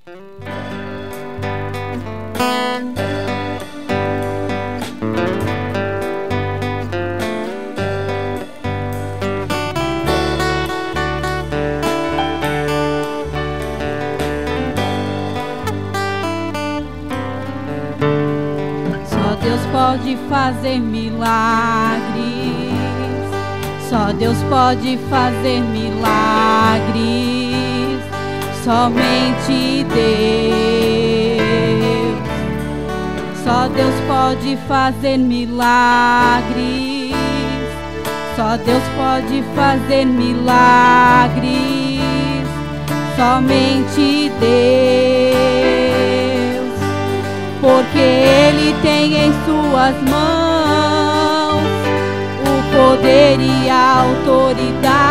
Só Deus pode fazer milagres. Só Deus pode fazer milagres. Somente Deus. Só Deus pode fazer milagres. Só Deus pode fazer milagres. Somente Deus. Porque Ele tem em suas mãos o poder e a autoridade.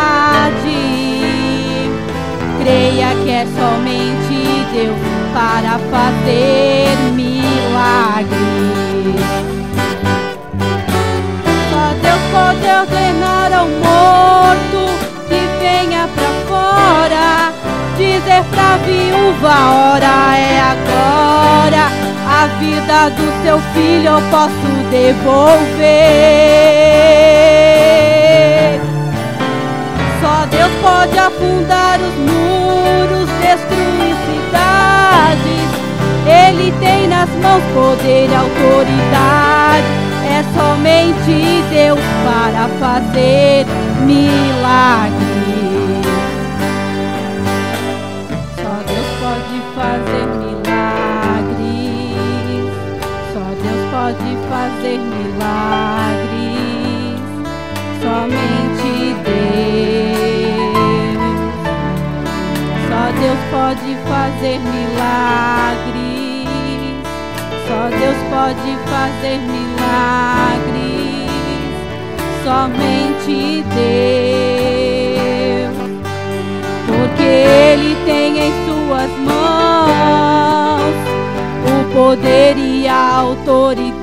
Creia que é somente Deus para fazer milagres. Só Deus pode ordenar ao morto que venha pra fora, dizer pra viúva: a hora é agora. A vida do seu filho eu posso devolver. Só Deus pode afundar os muros, destruir cidades. Ele tem nas mãos poder e autoridade. É somente Deus para fazer milagres. Só Deus pode fazer milagres. Só Deus pode fazer milagres. Somente Deus. Só Deus pode fazer milagres. Só Deus pode fazer milagres. Somente Deus. Porque Ele tem em suas mãos o poder e a autoridade.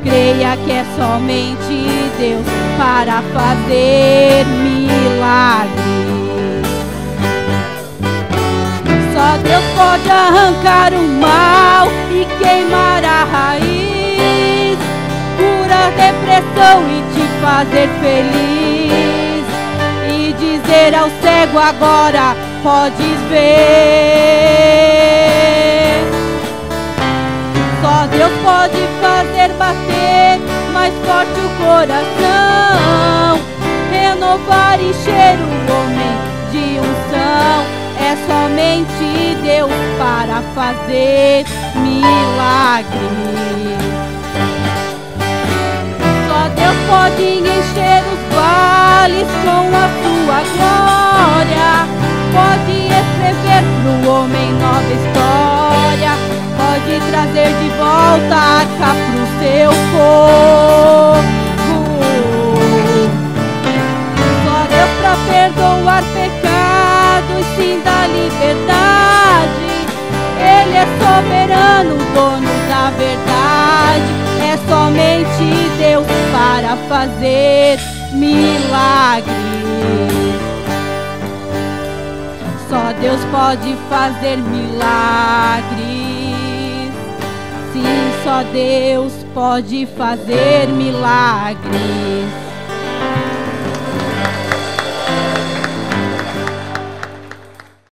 Creia que é somente Deus para fazer milagres. Só Deus pode arrancar o mal e queimar a raiz, curar depressão e te fazer feliz, e dizer ao cego: agora podes ver. Só Deus pode fazer bater mais forte o coração, renovar e encher o homem de unção. É somente Deus para fazer milagres. Só Deus pode encher os vales com a sua glória, pode escrever pro homem nova história, pode trazer de volta a arca pro seu povo. Só Deus pra perdoar pecados, sim, da liberdade. Ele é soberano, dono da verdade. É somente Deus para fazer milagres. Só Deus pode fazer milagres. Sim, só Deus pode fazer milagres.